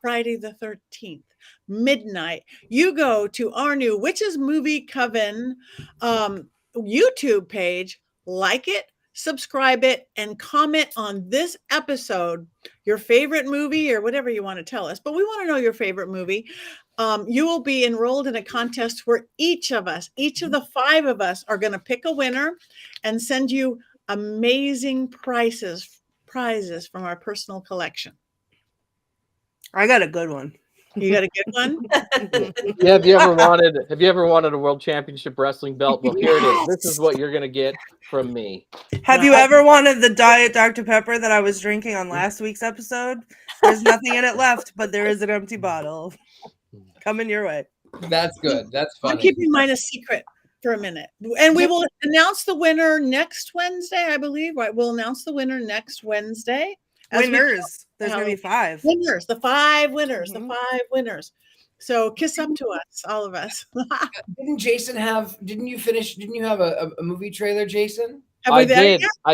Friday the 13th, midnight, you go to our new Witches Movie Coven YouTube page, like it, subscribe it, and comment on this episode, your favorite movie or whatever you want to tell us. But we want to know your favorite movie. You will be enrolled in a contest where each of the 5 of us are going to pick a winner and send you amazing prizes from our personal collection. I got a good one. You got a good one? Yeah, have you ever wanted a world championship wrestling belt? Well, here it is. This is what you're gonna get from me. Have you ever wanted the Diet Dr. Pepper that I was drinking on last week's episode? There's nothing in it left, but there is an empty bottle coming your way. That's good. That's funny. I'm keeping mine a secret for a minute. And we will announce the winner next Wednesday, I believe. Right? We'll announce the winner next Wednesday. Winners. There's going to be 5. Winners. The 5 winners. The 5 winners. So kiss up to us, all of us. Didn't you have a movie trailer, Jason? I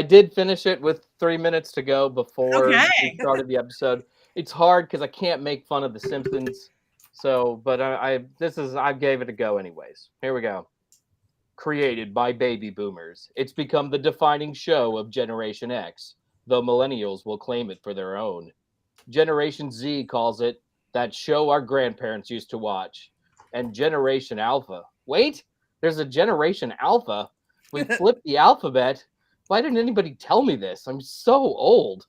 did finish it with 3 minutes to go before we started the episode. It's hard because I can't make fun of The Simpsons. So, but I gave it a go anyways. Here we go. Created by baby boomers, it's become the defining show of Generation X, though millennials will claim it for their own. Generation Z calls it that show our grandparents used to watch. And Generation Alpha. Wait, there's a Generation Alpha? We flipped the alphabet. Why didn't anybody tell me this? I'm so old.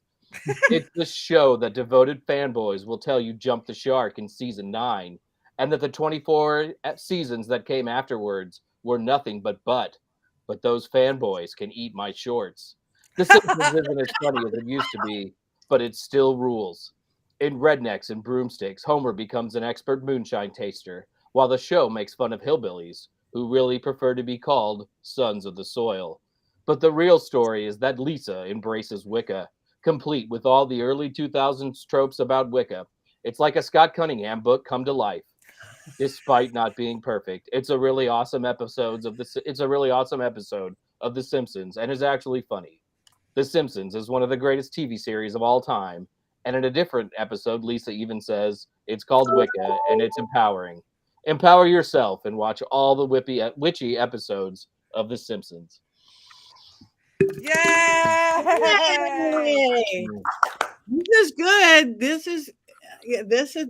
It's the show that devoted fanboys will tell you jumped the shark in season 9, and that the 24 seasons that came afterwards were nothing but those fanboys can eat my shorts. The Simpsons isn't as funny as it used to be, but it still rules. In Rednecks and Broomsticks, Homer becomes an expert moonshine taster, while the show makes fun of hillbillies. who really prefer to be called sons of the soil. But the real story is that Lisa embraces Wicca, complete with all the early 2000s tropes about Wicca. It's like a Scott Cunningham book come to life, despite not being perfect. It's a really awesome episode of The Simpsons, and is actually funny. The Simpsons is one of the greatest TV series of all time, and in a different episode, Lisa even says it's called Wicca and it's empowering. Empower yourself and watch all the witchy episodes of The Simpsons. Yay! Yay! This is good. This is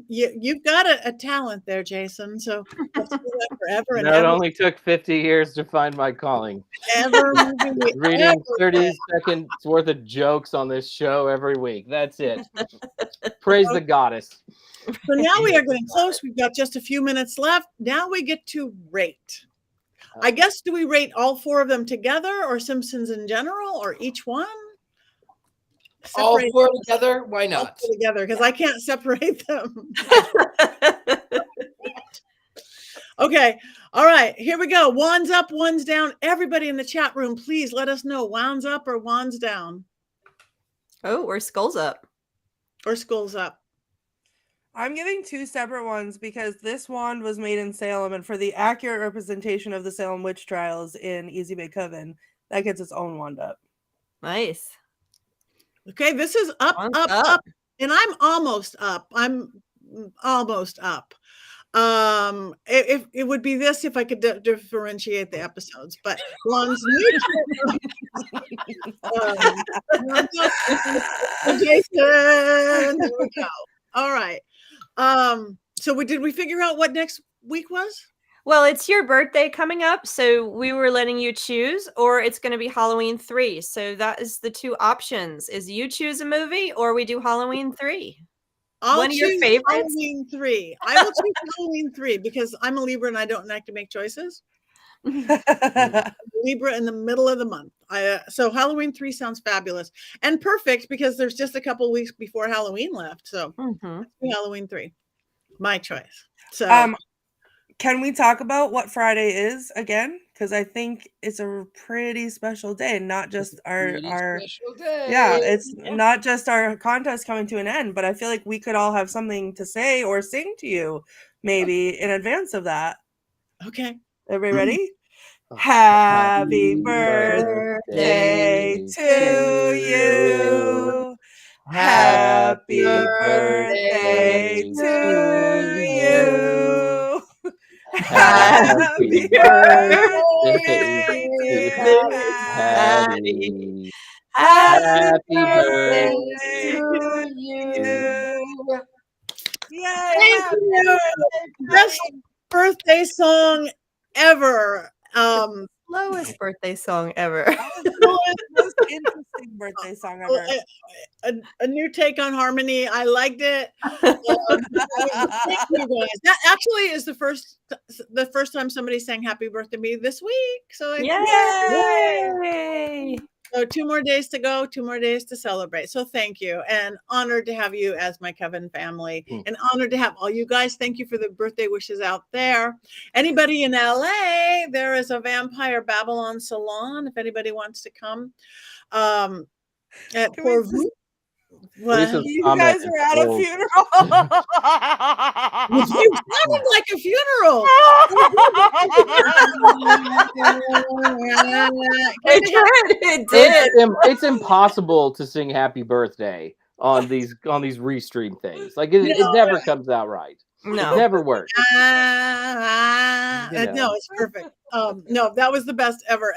you've got a talent there, Jason. So let's do that forever and It ever. only took 50 years to find my calling. Ever Reading 30 seconds worth of jokes on this show every week. That's it. Praise the goddess. So now we are getting close. We've got just a few minutes left. Now we get to rate. I guess, do we rate all 4 of them together, or Simpsons in general, or each one? All Separate 4 them together? Why all not? 4 together, because I can't separate them. Okay. All right. Here we go. Wands up, wands down. Everybody in the chat room, please let us know. Wands up or wands down? Oh, or skulls up. Or skulls up? I'm giving 2 separate ones because this wand was made in Salem, and for the accurate representation of the Salem witch trials in Easy Bay Coven, that gets its own wand up. Nice. Okay. This is up, Wands up, up. up. And I'm almost up. I'm almost up. If it would be this if I could differentiate the episodes, but one's neutral. Jason, there we go. All right. So did we figure out what next week was? Well, it's your birthday coming up, so we were letting you choose, or it's going to be Halloween 3. So that is the 2 options: is you choose a movie, or we do Halloween 3. One of your choose favorites? Halloween 3. I will choose Halloween 3 because I'm a Libra and I don't like to make choices. Libra in the middle of the month. So Halloween 3 sounds fabulous and perfect because there's just a couple weeks before Halloween left. So Halloween 3, my choice. So can we talk about what Friday is again? Because I think it's a pretty special day, not just our special day. Yeah, it's not just our contest coming to an end, but I feel like we could all have something to say or sing to you maybe in advance of that. Okay. Everybody ready? Happy birthday to you. Happy birthday to you. Happy birthday to Patty. Happy birthday to you. Yay! Thank you. Best birthday song ever. Lowest birthday song ever. Most interesting birthday song ever. A new take on harmony. I liked it. Thank you guys. That actually is the first time somebody sang "Happy Birthday" to me this week. So Yay! So 2 more days to go, 2 more days to celebrate. So thank you, and honored to have you as my Coven family, and honored to have all you guys. Thank you for the birthday wishes out there. Anybody in LA, there is a Vampire Babylon salon. If anybody wants to come, at Porvu. You guys are at a funeral. You sounded like a funeral. It did. It's impossible to sing "Happy Birthday" on these restream things. Like it never comes out right. No, it never works. No, it's perfect. No, that was the best ever.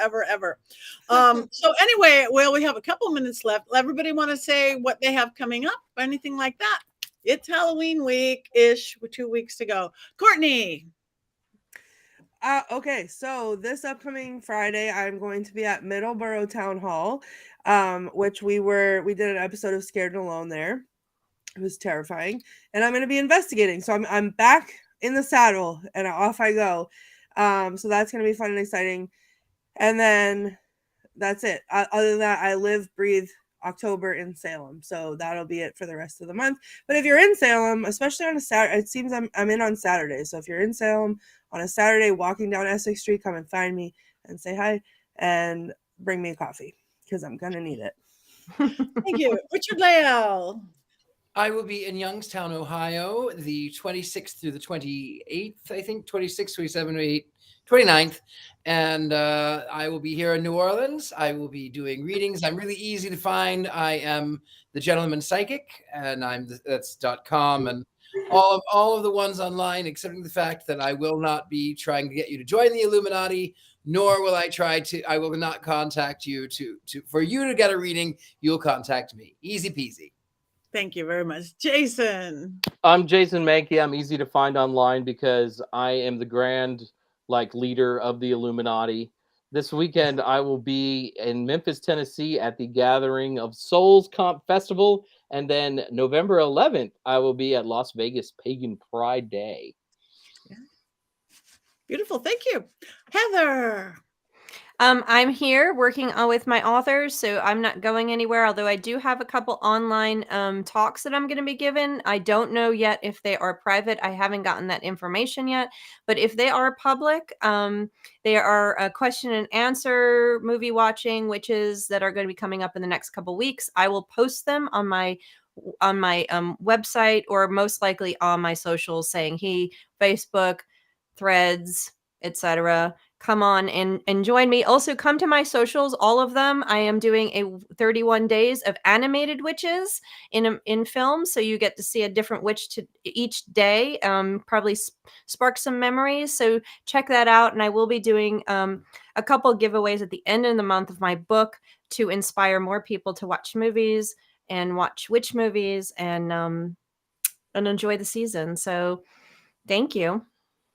So anyway, well, we have a couple minutes left. Everybody want to say what they have coming up? Anything like that? It's Halloween week-ish with 2 weeks to go. Courtney. Okay, so this upcoming Friday, I'm going to be at Middleborough Town Hall, which we did an episode of Scared and Alone there. It was terrifying, and I'm going to be investigating. So I'm back in the saddle, and off I go. So that's going to be fun and exciting. And then that's it. Other than that, I live, breathe, October in Salem. So that'll be it for the rest of the month. But if you're in Salem, especially on a Saturday, it seems I'm in on Saturdays. So if you're in Salem on a Saturday walking down Essex Street, come and find me and say hi and bring me a coffee because I'm going to need it. Thank you. Richard-Lael. I will be in Youngstown, Ohio, the 26th through the 28th, I think, 26th, 27th, 28th, 29th. And I will be here in New Orleans. I will be doing readings. I'm really easy to find. I am the Gentleman Psychic, and that's .com, and all of the ones online, excepting the fact that I will not be trying to get you to join the Illuminati, nor will I will not contact you for you to get a reading. You'll contact me. Easy peasy. Thank you very much. Jason. I'm Jason Mankey. I'm easy to find online because I am the grand leader of the Illuminati. This weekend, I will be in Memphis, Tennessee at the Gathering of Souls Comp Festival. And then November 11th, I will be at Las Vegas Pagan Pride Day. Yeah. Beautiful. Thank you. Heather. I'm here working with my authors, so I'm not going anywhere, although I do have a couple online talks that I'm going to be giving. I don't know yet if they are private. I haven't gotten that information yet, but if they are public, they are a question and answer movie watching witches that are going to be coming up in the next couple weeks. I will post them on my website, or most likely on my socials, saying, hey, Facebook, Threads, etc. Come on and join me. Also, come to my socials, all of them. I am doing a 31 days of animated witches in film, so you get to see a different witch each day. Probably spark some memories. So check that out. And I will be doing a couple giveaways at the end of the month of my book to inspire more people to watch movies and watch witch movies and enjoy the season. So thank you.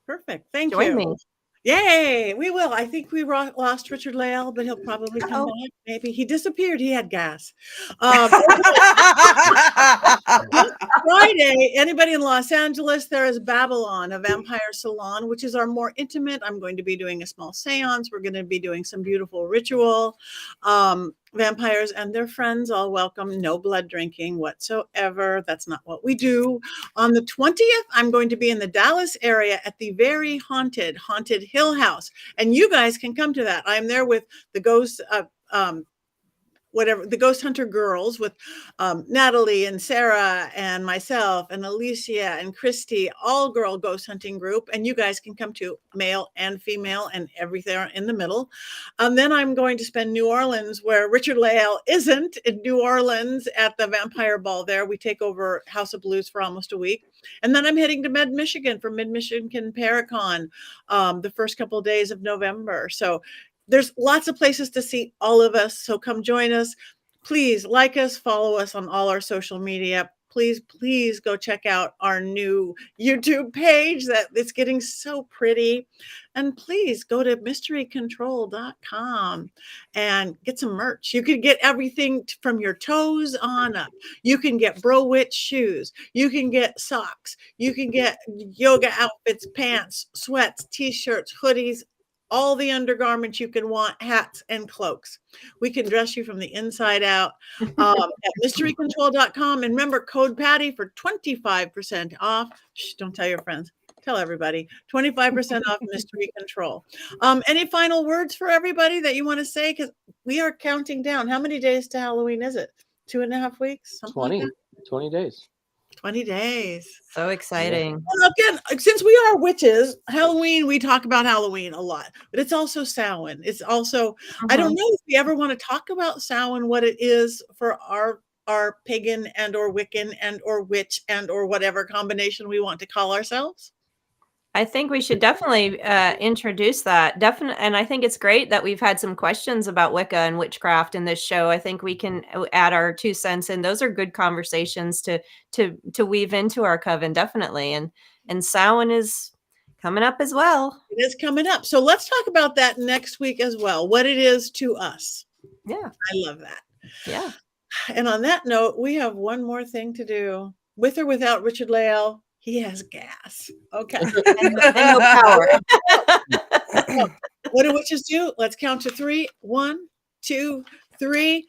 Perfect. Thank Join you. me. Yay, we will. I think we lost Richard-Lael, but he'll probably come back. Maybe he disappeared. He had gas. Friday, anybody in Los Angeles, there is Babylon, a vampire salon, which is our more intimate. I'm going to be doing a small seance. We're going to be doing some beautiful ritual. Vampires and their friends all welcome. No blood drinking whatsoever. That's not what we do. On the 20th, I'm going to be in the Dallas area at the very haunted Hill House. And you guys can come to that. I'm there with the ghost the Ghost Hunter girls, with Natalie and Sarah and myself and Alicia and Christy, all girl ghost hunting group. And you guys can come to, male and female and everything in the middle. Then I'm going to spend New Orleans, where Richard-Lael isn't, in New Orleans at the Vampire Ball there. We take over House of Blues for almost a week. And then I'm heading to Mid-Michigan for Mid-Michigan Paracon the first couple of days of November. So there's lots of places to see all of us. So come join us. Please like us, follow us on all our social media. Please go check out our new YouTube page that it's getting so pretty. And please go to mysterycontrol.com and get some merch. You can get everything from your toes on up. You can get Bro Witch shoes. You can get socks. You can get yoga outfits, pants, sweats, t-shirts, hoodies, all the undergarments you can want, hats and cloaks. We can dress you from the inside out at mysterycontrol.com. And remember, code Patti for 25% off. Shh, don't tell your friends. Tell everybody. 25% off Mystery Control. Any final words for everybody that you want to say? Because we are counting down. How many days to Halloween is it? 2.5 weeks? 20 days. 20 days. So exciting. Well, again, since we are witches, Halloween, we talk about Halloween a lot, but it's also Samhain. It's also, I don't know if we ever want to talk about Samhain, what it is for our pagan and or Wiccan and or witch and or whatever combination we want to call ourselves. I think we should definitely introduce that. And I think it's great that we've had some questions about Wicca and witchcraft in this show. I think we can add our 2 cents in. Those are good conversations to weave into our coven, definitely. And Samhain is coming up as well. It is coming up. So let's talk about that next week as well, what it is to us. Yeah. I love that. Yeah. And on that note, we have one more thing to do. With or without Richard-Lael, he has gas. Okay. and no power. What do witches do? Let's count to 3. 1, 2, 3.